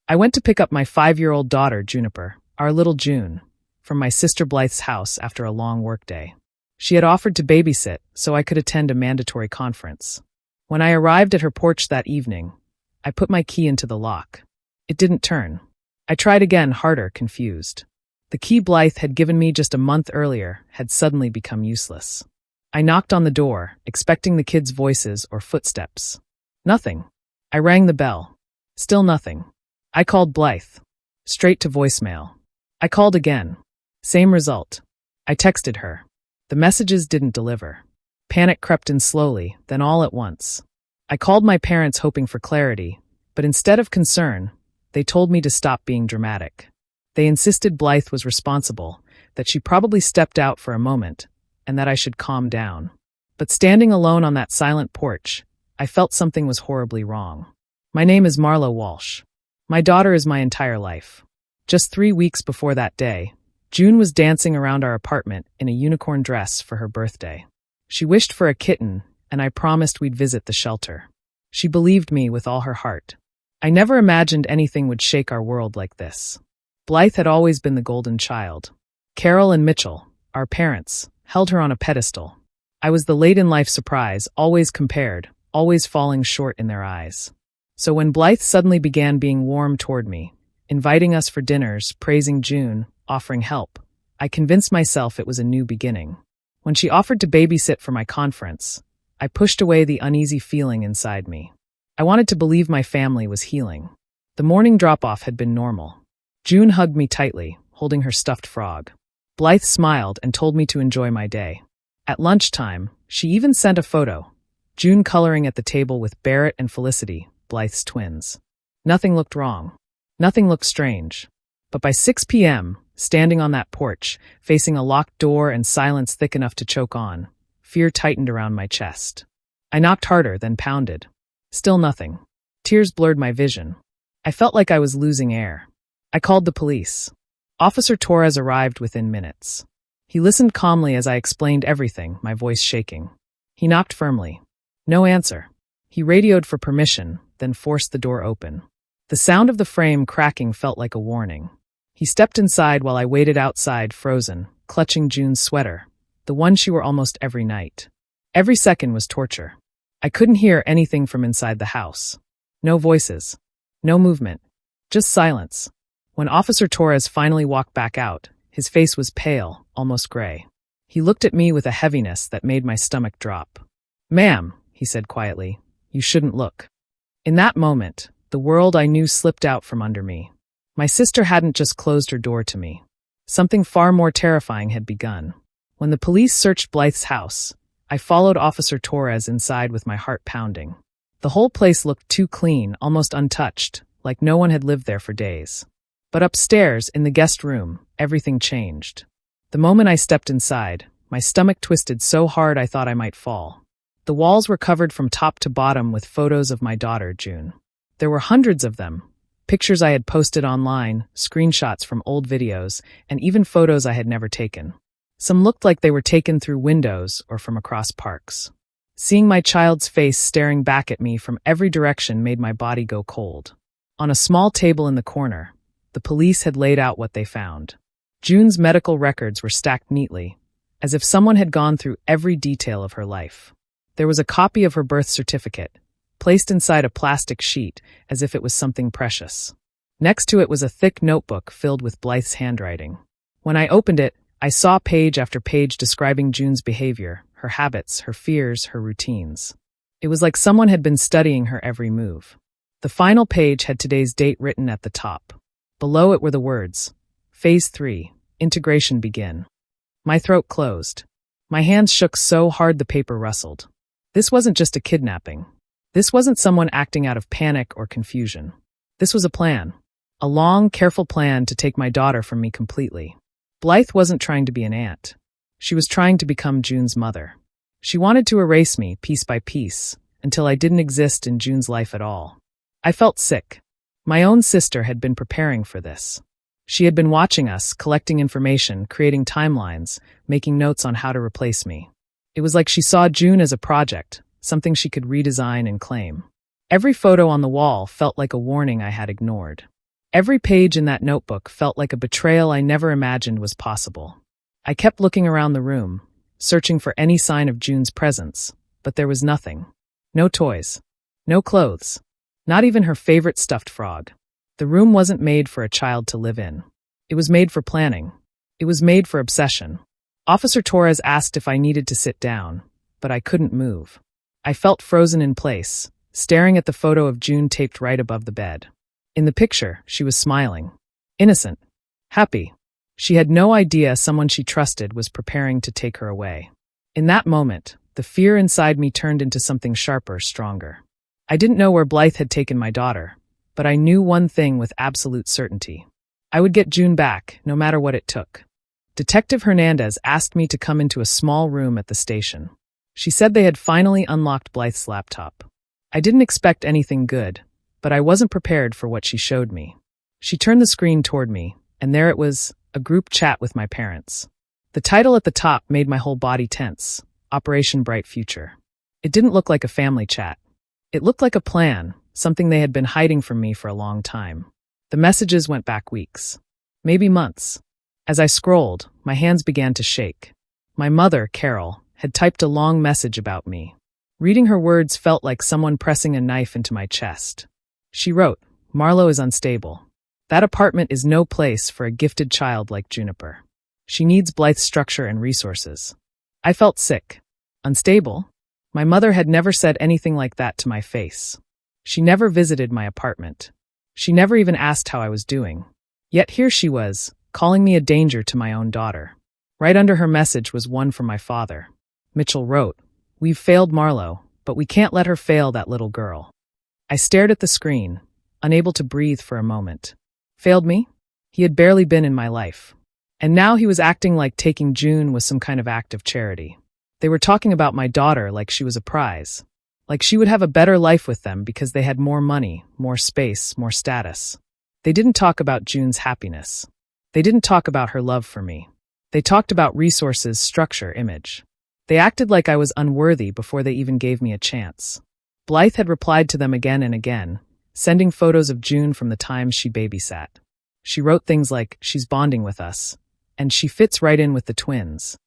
I went to pick up my 5-year-old daughter, Juniper, our little June, from my sister Blythe's house after a long workday. She had offered to babysit so I could attend a mandatory conference. When I arrived at her porch that evening, I put my key into the lock. It didn't turn. I tried again, harder, confused. The key Blythe had given me just a month earlier had suddenly become useless. I knocked on the door, expecting the kids' voices or footsteps. Nothing. I rang the bell. Still nothing. I called Blythe. Straight to voicemail. I called again. Same result. I texted her. The messages didn't deliver. Panic crept in slowly, then all at once. I called my parents hoping for clarity, but instead of concern, they told me to stop being dramatic. They insisted Blythe was responsible, that she probably stepped out for a moment, and that I should calm down. But standing alone on that silent porch, I felt something was horribly wrong. My name is Marlo Walsh. My daughter is my entire life. Just 3 weeks before that day, June was dancing around our apartment in a unicorn dress for her birthday. She wished for a kitten, and I promised we'd visit the shelter. She believed me with all her heart. I never imagined anything would shake our world like this. Blythe had always been the golden child. Carol and Mitchell, our parents, held her on a pedestal. I was the late-in-life surprise, always compared, always falling short in their eyes. So when Blythe suddenly began being warm toward me, inviting us for dinners, praising June, offering help, I convinced myself it was a new beginning. When she offered to babysit for my conference, I pushed away the uneasy feeling inside me. I wanted to believe my family was healing. The morning drop-off had been normal. June hugged me tightly, holding her stuffed frog. Blythe smiled and told me to enjoy my day. At lunchtime, she even sent a photo, June coloring at the table with Barrett and Felicity, Blythe's twins. Nothing looked wrong. Nothing looked strange. But by 6 p.m., standing on that porch, facing a locked door and silence thick enough to choke on, fear tightened around my chest. I knocked harder, then pounded. Still nothing. Tears blurred my vision. I felt like I was losing air. I called the police. Officer Torres arrived within minutes. He listened calmly as I explained everything, my voice shaking. He knocked firmly. No answer. He radioed for permission, then forced the door open. The sound of the frame cracking felt like a warning. He stepped inside while I waited outside, frozen, clutching June's sweater, the one she wore almost every night. Every second was torture. I couldn't hear anything from inside the house. No voices. No movement. Just silence. When Officer Torres finally walked back out, his face was pale, almost gray. He looked at me with a heaviness that made my stomach drop. "Ma'am," he said quietly, "you shouldn't look." In that moment, the world I knew slipped out from under me. My sister hadn't just closed her door to me. Something far more terrifying had begun. When the police searched Blythe's house, I followed Officer Torres inside with my heart pounding. The whole place looked too clean, almost untouched, like no one had lived there for days. But upstairs, in the guest room, everything changed. The moment I stepped inside, my stomach twisted so hard I thought I might fall. The walls were covered from top to bottom with photos of my daughter, June. There were hundreds of them. Pictures I had posted online, screenshots from old videos, and even photos I had never taken. Some looked like they were taken through windows or from across parks. Seeing my child's face staring back at me from every direction made my body go cold. On a small table in the corner, the police had laid out what they found. June's medical records were stacked neatly, as if someone had gone through every detail of her life. There was a copy of her birth certificate, placed inside a plastic sheet as if it was something precious. Next to it was a thick notebook filled with Blythe's handwriting. When I opened it, I saw page after page describing June's behavior, her habits, her fears, her routines. It was like someone had been studying her every move. The final page had today's date written at the top. Below it were the words, Phase 3, Integration Begin. My throat closed. My hands shook so hard the paper rustled. This wasn't just a kidnapping. This wasn't someone acting out of panic or confusion. This was a plan. A long, careful plan to take my daughter from me completely. Blythe wasn't trying to be an aunt. She was trying to become June's mother. She wanted to erase me, piece by piece, until I didn't exist in June's life at all. I felt sick. My own sister had been preparing for this. She had been watching us, collecting information, creating timelines, making notes on how to replace me. It was like she saw June as a project, something she could redesign and claim. Every photo on the wall felt like a warning I had ignored. Every page in that notebook felt like a betrayal I never imagined was possible. I kept looking around the room, searching for any sign of June's presence, but there was nothing. No toys. No clothes. Not even her favorite stuffed frog. The room wasn't made for a child to live in. It was made for planning. It was made for obsession. Officer Torres asked if I needed to sit down, but I couldn't move. I felt frozen in place, staring at the photo of June taped right above the bed. In the picture, she was smiling. Innocent. Happy. She had no idea someone she trusted was preparing to take her away. In that moment, the fear inside me turned into something sharper, stronger. I didn't know where Blythe had taken my daughter, but I knew one thing with absolute certainty. I would get June back, no matter what it took. Detective Hernandez asked me to come into a small room at the station. She said they had finally unlocked Blythe's laptop. I didn't expect anything good, but I wasn't prepared for what she showed me. She turned the screen toward me, and there it was, a group chat with my parents. The title at the top made my whole body tense, Operation Bright Future. It didn't look like a family chat. It looked like a plan, something they had been hiding from me for a long time. The messages went back weeks, maybe months. As I scrolled, my hands began to shake. My mother, Carol, had typed a long message about me. Reading her words felt like someone pressing a knife into my chest. She wrote, "Marlo is unstable. That apartment is no place for a gifted child like Juniper. She needs Blythe's structure and resources." I felt sick. Unstable? My mother had never said anything like that to my face. She never visited my apartment. She never even asked how I was doing. Yet here she was, calling me a danger to my own daughter. Right under her message was one from my father. Mitchell wrote, "We've failed Marlo, but we can't let her fail that little girl." I stared at the screen, unable to breathe for a moment. Failed me? He had barely been in my life. And now he was acting like taking June was some kind of act of charity. They were talking about my daughter like she was a prize. Like she would have a better life with them because they had more money, more space, more status. They didn't talk about June's happiness. They didn't talk about her love for me. They talked about resources, structure, image. They acted like I was unworthy before they even gave me a chance. Blythe had replied to them again and again, sending photos of June from the times she babysat. She wrote things like, "She's bonding with us," and "She fits right in with the twins."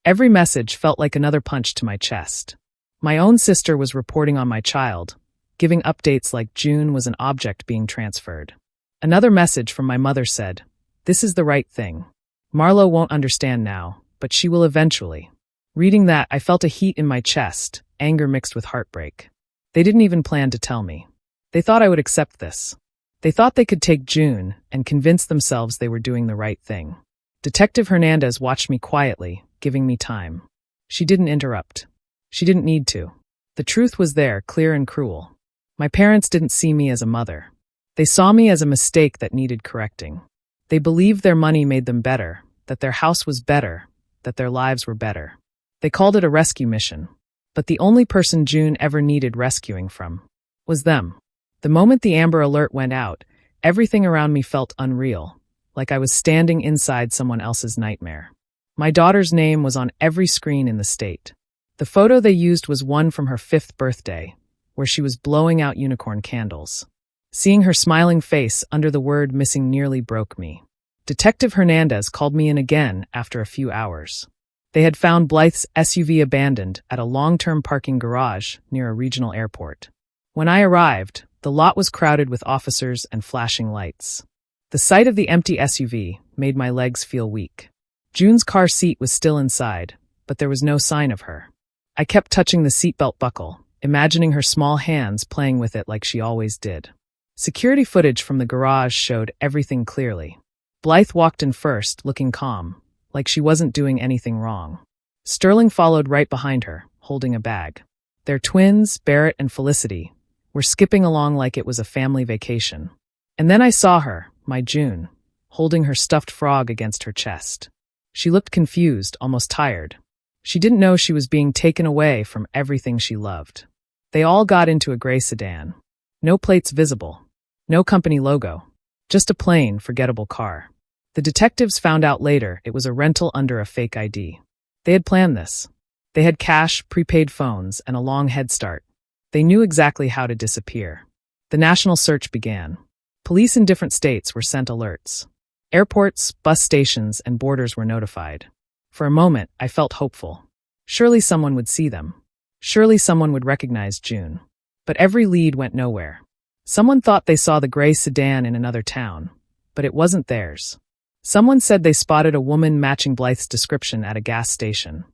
Every message felt like another punch to my chest. My own sister was reporting on my child, giving updates like June was an object being transferred. Another message from my mother said, "This is the right thing. Marlo won't understand now, but she will eventually." Reading that, I felt a heat in my chest, anger mixed with heartbreak. They didn't even plan to tell me. They thought I would accept this. They thought they could take June and convince themselves they were doing the right thing. Detective Hernandez watched me quietly, giving me time. She didn't interrupt. She didn't need to. The truth was there, clear and cruel. My parents didn't see me as a mother. They saw me as a mistake that needed correcting. They believed their money made them better, that their house was better, that their lives were better. They called it a rescue mission. But the only person June ever needed rescuing from was them. The moment the Amber Alert went out, everything around me felt unreal, like I was standing inside someone else's nightmare. My daughter's name was on every screen in the state. The photo they used was one from her 5th birthday, where she was blowing out unicorn candles. Seeing her smiling face under the word missing nearly broke me. Detective Hernandez called me in again after a few hours. They had found Blythe's SUV abandoned at a long-term parking garage near a regional airport. When I arrived, the lot was crowded with officers and flashing lights. The sight of the empty SUV made my legs feel weak. June's car seat was still inside, but there was no sign of her. I kept touching the seatbelt buckle, imagining her small hands playing with it like she always did. Security footage from the garage showed everything clearly. Blythe walked in first, looking calm, like she wasn't doing anything wrong. Sterling followed right behind her, holding a bag. Their twins, Barrett and Felicity, were skipping along like it was a family vacation. And then I saw her, my June, holding her stuffed frog against her chest. She looked confused, almost tired. She didn't know she was being taken away from everything she loved. They all got into a gray sedan. No plates visible. No company logo. Just a plain, forgettable car. The detectives found out later it was a rental under a fake ID. They had planned this. They had cash, prepaid phones, and a long head start. They knew exactly how to disappear. The national search began. Police in different states were sent alerts. Airports, bus stations, and borders were notified. For a moment, I felt hopeful. Surely someone would see them. Surely someone would recognize June. But every lead went nowhere. Someone thought they saw the gray sedan in another town, but it wasn't theirs. Someone said they spotted a woman matching Blythe's description at a gas station,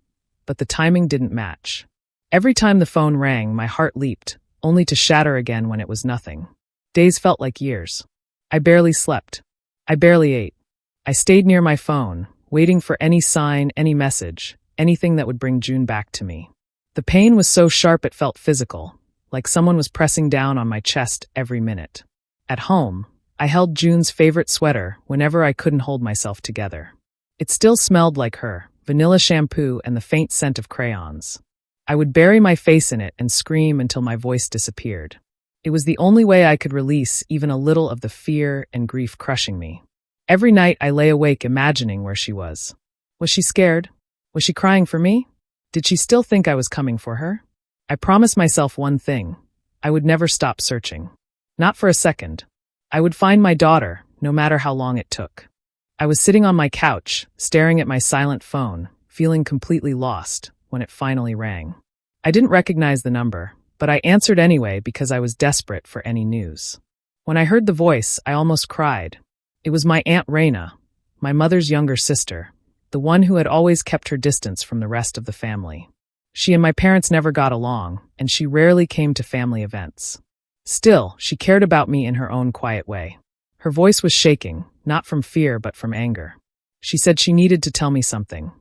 but the timing didn't match. Every time the phone rang, my heart leaped, only to shatter again when it was nothing. Days felt like years. I barely slept. I barely ate. I stayed near my phone, waiting for any sign, any message, anything that would bring June back to me. The pain was so sharp it felt physical, like someone was pressing down on my chest every minute. At home, I held June's favorite sweater whenever I couldn't hold myself together. It still smelled like her, vanilla shampoo and the faint scent of crayons. I would bury my face in it and scream until my voice disappeared. It was the only way I could release even a little of the fear and grief crushing me. Every night I lay awake imagining where she was. Was she scared? Was she crying for me? Did she still think I was coming for her? I promised myself one thing. I would never stop searching. Not for a second. I would find my daughter, no matter how long it took. I was sitting on my couch, staring at my silent phone, feeling completely lost, when it finally rang. I didn't recognize the number, but I answered anyway because I was desperate for any news. When I heard the voice, I almost cried. It was my Aunt Raina, my mother's younger sister, the one who had always kept her distance from the rest of the family. She and my parents never got along, and she rarely came to family events. Still, she cared about me in her own quiet way. Her voice was shaking, not from fear but from anger. She said she needed to tell me something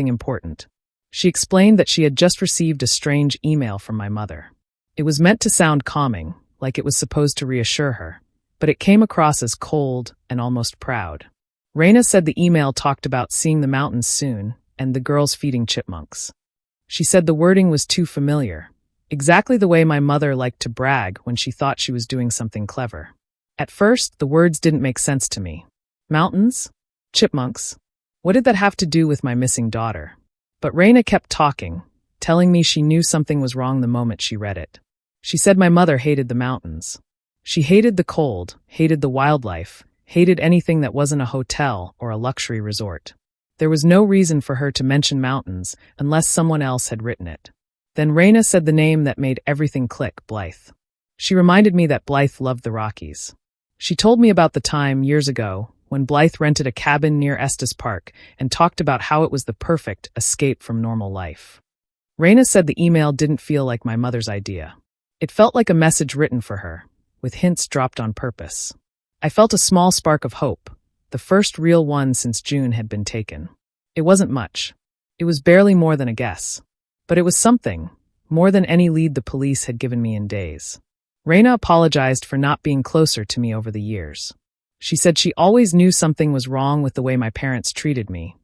important. She explained that she had just received a strange email from my mother. It was meant to sound calming, like it was supposed to reassure her, but it came across as cold and almost proud. Raina said the email talked about seeing the mountains soon and the girls feeding chipmunks. She said the wording was too familiar, exactly the way my mother liked to brag when she thought she was doing something clever. At first, the words didn't make sense to me. Mountains? Chipmunks? What did that have to do with my missing daughter? But Raina kept talking, telling me she knew something was wrong the moment she read it. She said my mother hated the mountains. She hated the cold, hated the wildlife, hated anything that wasn't a hotel or a luxury resort. There was no reason for her to mention mountains unless someone else had written it. Then Raina said the name that made everything click, Blythe. She reminded me that Blythe loved the Rockies. She told me about the time, years ago, when Blythe rented a cabin near Estes Park and talked about how it was the perfect escape from normal life. Raina said the email didn't feel like my mother's idea. It felt like a message written for her, with hints dropped on purpose. I felt a small spark of hope, the first real one since June had been taken. It wasn't much. It was barely more than a guess. But it was something, more than any lead the police had given me in days. Raina apologized for not being closer to me over the years. She said she always knew something was wrong with the way my parents treated me,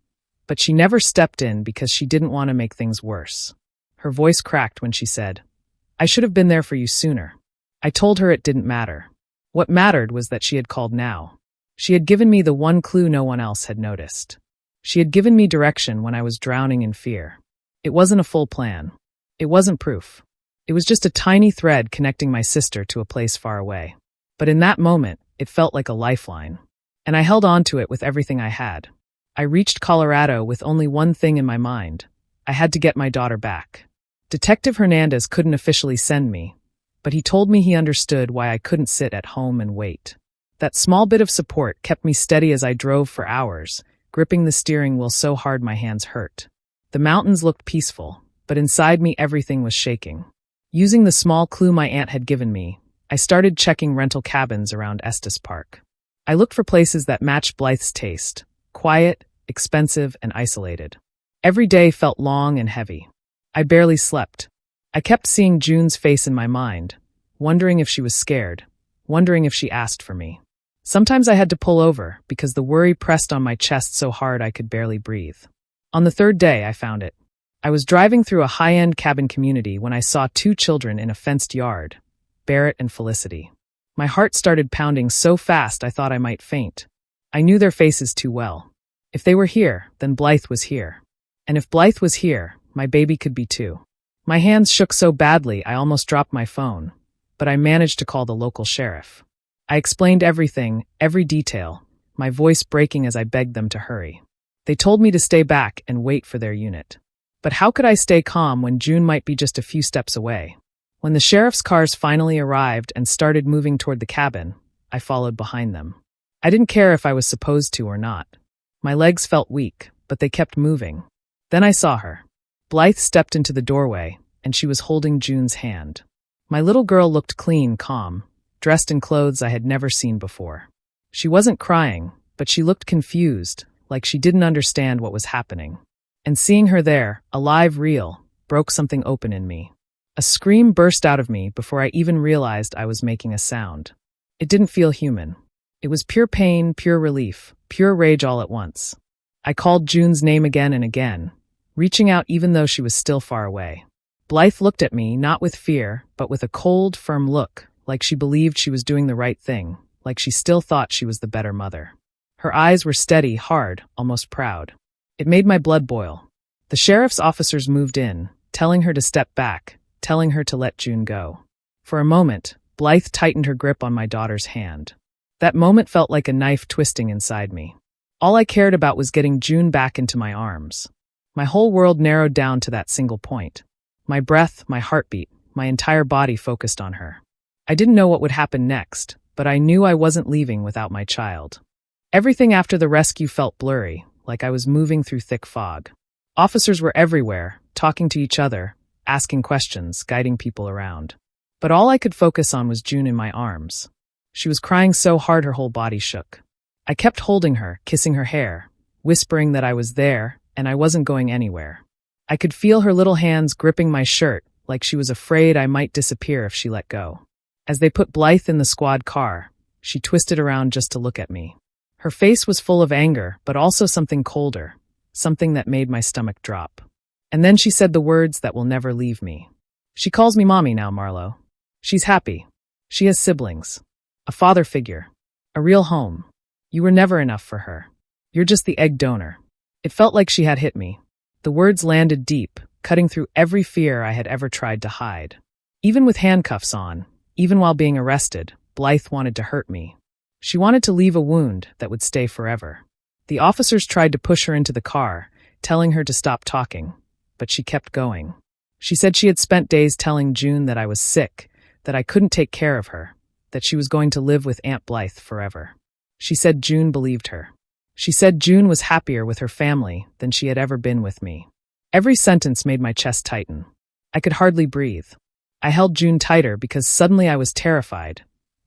but she never stepped in because she didn't want to make things worse. Her voice cracked when she said, "I should have been there for you sooner." I told her it didn't matter. What mattered was that she had called now. She had given me the one clue no one else had noticed. She had given me direction when I was drowning in fear. It wasn't a full plan. It wasn't proof. It was just a tiny thread connecting my sister to a place far away. But in that moment, it felt like a lifeline. And I held on to it with everything I had. I reached Colorado with only one thing in my mind. I had to get my daughter back. Detective Hernandez couldn't officially send me, but he told me he understood why I couldn't sit at home and wait. That small bit of support kept me steady as I drove for hours, gripping the steering wheel so hard my hands hurt. The mountains looked peaceful, but inside me everything was shaking. Using the small clue my aunt had given me, I started checking rental cabins around Estes Park. I looked for places that matched Blythe's taste, quiet, expensive, and isolated. Every day felt long and heavy. I barely slept. I kept seeing June's face in my mind, wondering if she was scared, wondering if she asked for me. Sometimes I had to pull over because the worry pressed on my chest so hard I could barely breathe. On the third day, I found it. I was driving through a high-end cabin community when I saw two children in a fenced yard, Barrett and Felicity. My heart started pounding so fast I thought I might faint. I knew their faces too well. If they were here, then Blythe was here. And if Blythe was here, my baby could be too. My hands shook so badly I almost dropped my phone, but I managed to call the local sheriff. I explained everything, every detail, my voice breaking as I begged them to hurry. They told me to stay back and wait for their unit. But how could I stay calm when June might be just a few steps away? When the sheriff's cars finally arrived and started moving toward the cabin, I followed behind them. I didn't care if I was supposed to or not. My legs felt weak, but they kept moving. Then I saw her. Blythe stepped into the doorway, and she was holding June's hand. My little girl looked clean, calm, dressed in clothes I had never seen before. She wasn't crying, but she looked confused, like she didn't understand what was happening. And seeing her there, alive, real, broke something open in me. A scream burst out of me before I even realized I was making a sound. It didn't feel human. It was pure pain, pure relief, pure rage all at once. I called June's name again and again, reaching out even though she was still far away. Blythe looked at me, not with fear, but with a cold, firm look, like she believed she was doing the right thing, like she still thought she was the better mother. Her eyes were steady, hard, almost proud. It made my blood boil. The sheriff's officers moved in, telling her to step back, telling her to let June go. For a moment, Blythe tightened her grip on my daughter's hand. That moment felt like a knife twisting inside me. All I cared about was getting June back into my arms. My whole world narrowed down to that single point. My breath, my heartbeat, my entire body focused on her. I didn't know what would happen next, but I knew I wasn't leaving without my child. Everything after the rescue felt blurry, like I was moving through thick fog. Officers were everywhere, talking to each other, asking questions, guiding people around. But all I could focus on was June in my arms. She was crying so hard her whole body shook. I kept holding her, kissing her hair, whispering that I was there and I wasn't going anywhere. I could feel her little hands gripping my shirt, like she was afraid I might disappear if she let go. As they put Blythe in the squad car, she twisted around just to look at me. Her face was full of anger, but also something colder, something that made my stomach drop. And then she said the words that will never leave me. She calls me mommy now, Marlo. She's happy. She has siblings. A father figure. A real home. You were never enough for her. You're just the egg donor. It felt like she had hit me. The words landed deep, cutting through every fear I had ever tried to hide. Even with handcuffs on, even while being arrested, Blythe wanted to hurt me. She wanted to leave a wound that would stay forever. The officers tried to push her into the car, telling her to stop talking, but she kept going. She said she had spent days telling June that I was sick, that I couldn't take care of her, that she was going to live with Aunt Blythe forever. She said June believed her. She said June was happier with her family than she had ever been with me. Every sentence made my chest tighten. I could hardly breathe. I held June tighter because suddenly I was terrified.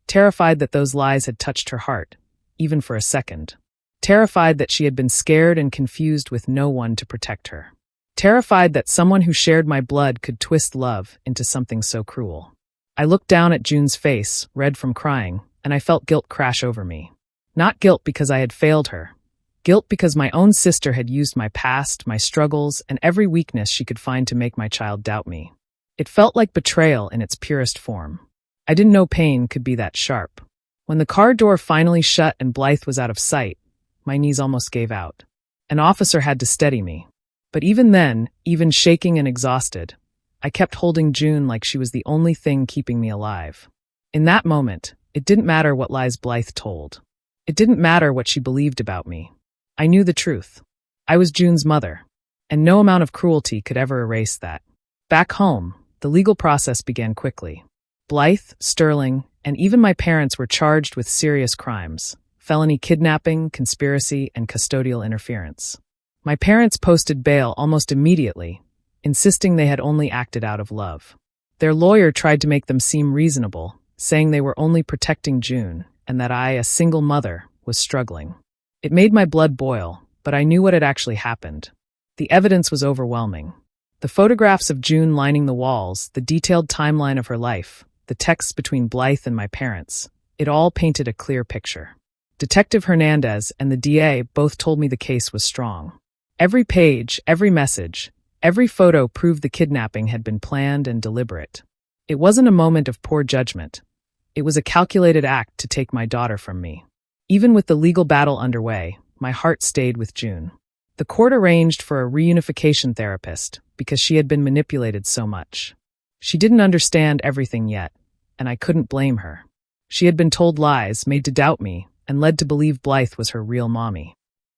Terrified that those lies had touched her heart, even for a second. Terrified that she had been scared and confused with no one to protect her. Terrified that someone who shared my blood could twist love into something so cruel. I looked down at June's face, red from crying, and I felt guilt crash over me. Not guilt because I had failed her. Guilt because my own sister had used my past, my struggles, and every weakness she could find to make my child doubt me. It felt like betrayal in its purest form. I didn't know pain could be that sharp. When the car door finally shut and Blythe was out of sight, my knees almost gave out. An officer had to steady me. But even then, even shaking and exhausted, I kept holding June like she was the only thing keeping me alive. In that moment, it didn't matter what lies Blythe told. It didn't matter what she believed about me. I knew the truth. I was June's mother, and no amount of cruelty could ever erase that. Back home, the legal process began quickly. Blythe, Sterling, and even my parents were charged with serious crimes: felony kidnapping, conspiracy, and custodial interference. My parents posted bail almost immediately, insisting they had only acted out of love. Their lawyer tried to make them seem reasonable, saying they were only protecting June, and that I, a single mother, was struggling. It made my blood boil, but I knew what had actually happened. The evidence was overwhelming. The photographs of June lining the walls, the detailed timeline of her life, the texts between Blythe and my parents, it all painted a clear picture. Detective Hernandez and the DA both told me the case was strong. Every page, every message, every photo proved the kidnapping had been planned and deliberate. It wasn't a moment of poor judgment. It was a calculated act to take my daughter from me. Even with the legal battle underway, my heart stayed with June. The court arranged for a reunification therapist because she had been manipulated so much. She didn't understand everything yet, and I couldn't blame her. She had been told lies, made to doubt me, and led to believe Blythe was her real mommy.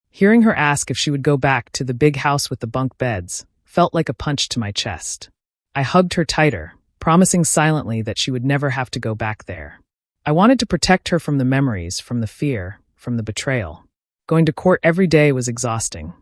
Hearing her ask if she would go back to the big house with the bunk beds felt like a punch to my chest. I hugged her tighter, promising silently that she would never have to go back there. I wanted to protect her from the memories, from the fear, from the betrayal. Going to court every day was exhausting.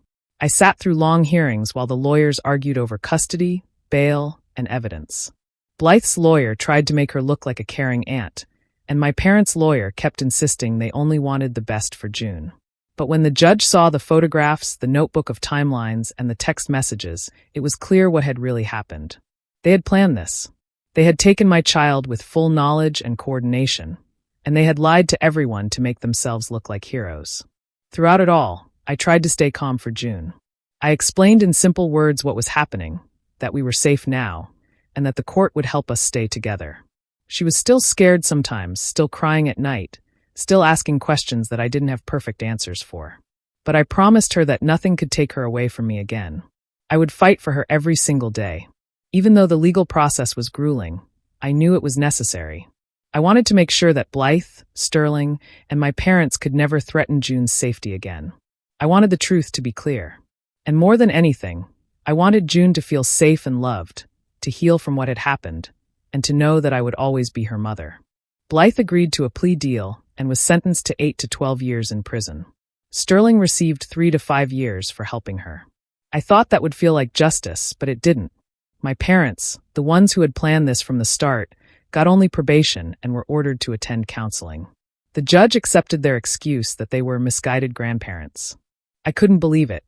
I sat through long hearings while the lawyers argued over custody, bail, and evidence. Blythe's lawyer tried to make her look like a caring aunt, and my parents' lawyer kept insisting they only wanted the best for June. But when the judge saw the photographs, the notebook of timelines, and the text messages, it was clear what had really happened. They had planned this. They had taken my child with full knowledge and coordination, and they had lied to everyone to make themselves look like heroes. Throughout it all, I tried to stay calm for June. I explained in simple words what was happening, that we were safe now, and that the court would help us stay together. She was still scared sometimes, still crying at night, still asking questions that I didn't have perfect answers for. But I promised her that nothing could take her away from me again. I would fight for her every single day. Even though the legal process was grueling, I knew it was necessary. I wanted to make sure that Blythe, Sterling, and my parents could never threaten June's safety again. I wanted the truth to be clear. And more than anything, I wanted June to feel safe and loved, to heal from what had happened, and to know that I would always be her mother. Blythe agreed to a plea deal and was sentenced to 8 to 12 years in prison. Sterling received 3 to 5 years for helping her. I thought that would feel like justice, but it didn't. My parents, the ones who had planned this from the start, got only probation and were ordered to attend counseling. The judge accepted their excuse that they were misguided grandparents. I couldn't believe it.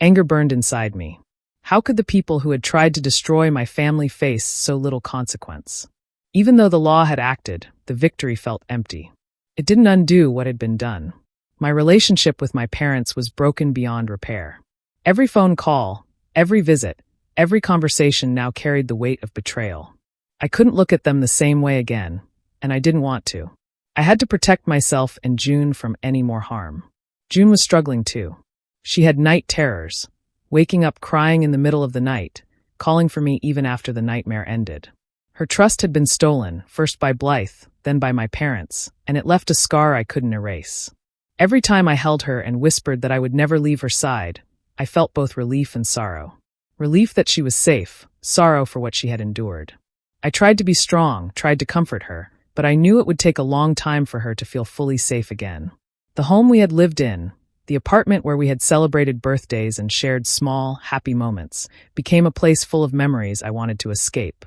Anger burned inside me. How could the people who had tried to destroy my family face so little consequence? Even though the law had acted, the victory felt empty. It didn't undo what had been done. My relationship with my parents was broken beyond repair. Every phone call, every visit, every conversation now carried the weight of betrayal. I couldn't look at them the same way again, and I didn't want to. I had to protect myself and June from any more harm. June was struggling too. She had night terrors, waking up crying in the middle of the night, calling for me even after the nightmare ended. Her trust had been stolen, first by Blythe, then by my parents, and it left a scar I couldn't erase. Every time I held her and whispered that I would never leave her side, I felt both relief and sorrow. Relief that she was safe, sorrow for what she had endured. I tried to be strong, tried to comfort her, but I knew it would take a long time for her to feel fully safe again. The home we had lived in, the apartment where we had celebrated birthdays and shared small, happy moments, became a place full of memories I wanted to escape.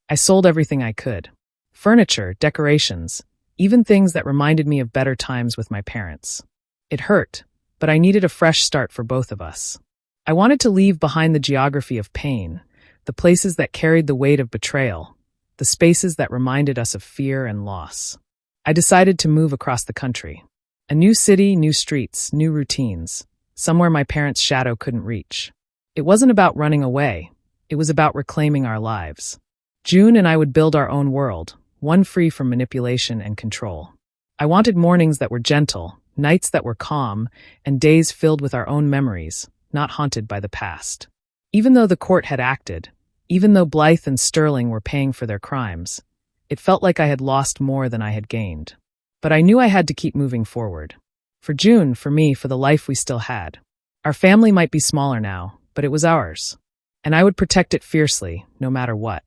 I sold everything I could. Furniture, decorations, even things that reminded me of better times with my parents. It hurt, but I needed a fresh start for both of us. I wanted to leave behind the geography of pain, the places that carried the weight of betrayal, the spaces that reminded us of fear and loss. I decided to move across the country. A new city, new streets, new routines, somewhere my parents' shadow couldn't reach. It wasn't about running away. It was about reclaiming our lives. June and I would build our own world, one free from manipulation and control. I wanted mornings that were gentle, nights that were calm, and days filled with our own memories, not haunted by the past. Even though the court had acted, even though Blythe and Sterling were paying for their crimes, it felt like I had lost more than I had gained. But I knew I had to keep moving forward. For June, for me, for the life we still had. Our family might be smaller now, but it was ours. And I would protect it fiercely, no matter what.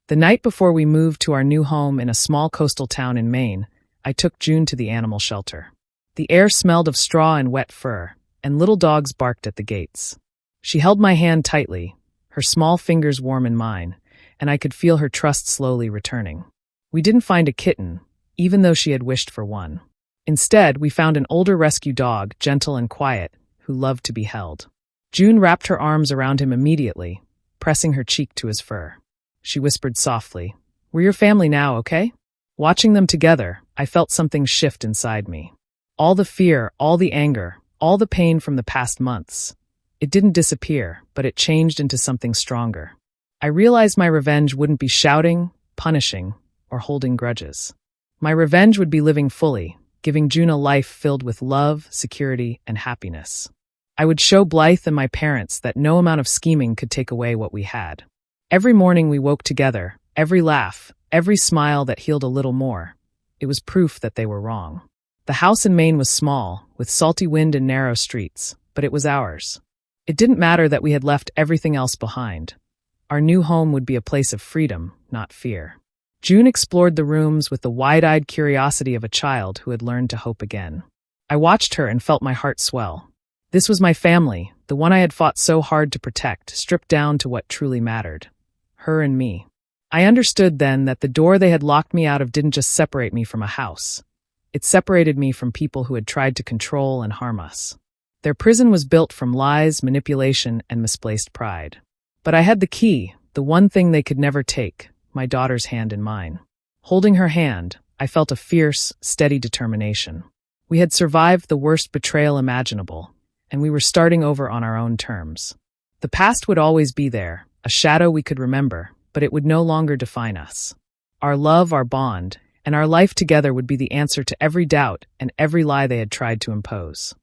The night before we moved to our new home in a small coastal town in Maine, I took June to the animal shelter. The air smelled of straw and wet fur, and little dogs barked at the gates. She held my hand tightly, her small fingers warm in mine, and I could feel her trust slowly returning. We didn't find a kitten, even though she had wished for one. Instead, we found an older rescue dog, gentle and quiet, who loved to be held. June wrapped her arms around him immediately, pressing her cheek to his fur. She whispered softly, "We're your family now, okay?" Watching them together, I felt something shift inside me. All the fear, all the anger, all the pain from the past months. It didn't disappear, but it changed into something stronger. I realized my revenge wouldn't be shouting, punishing, or holding grudges. My revenge would be living fully, giving June a life filled with love, security, and happiness. I would show Blythe and my parents that no amount of scheming could take away what we had. Every morning we woke together, every laugh, every smile that healed a little more. it was proof that they were wrong. The house in Maine was small, with salty wind and narrow streets, but it was ours. It didn't matter that we had left everything else behind. Our new home would be a place of freedom, not fear. June explored the rooms with the wide-eyed curiosity of a child who had learned to hope again. I watched her and felt my heart swell. This was my family, the one I had fought so hard to protect, stripped down to what truly mattered. Her and me. I understood then that the door they had locked me out of didn't just separate me from a house. It separated me from people who had tried to control and harm us. Their prison was built from lies, manipulation, and misplaced pride. But I had the key, the one thing they could never take, my daughter's hand in mine. Holding her hand, I felt a fierce, steady determination. We had survived the worst betrayal imaginable, and we were starting over on our own terms. The past would always be there, a shadow we could remember, but it would no longer define us. Our love, our bond, and our life together would be the answer to every doubt and every lie they had tried to impose.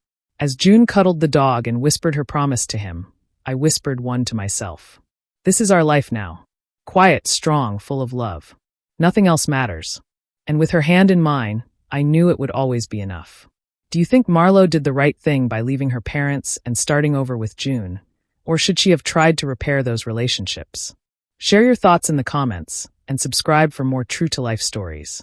As June cuddled the dog and whispered her promise to him, I whispered one to myself. This is our life now. Quiet, strong, full of love. Nothing else matters. And with her hand in mine, I knew it would always be enough. Do you think Marlo did the right thing by leaving her parents and starting over with June? Or should she have tried to repair those relationships? Share your thoughts in the comments and subscribe for more true-to-life stories.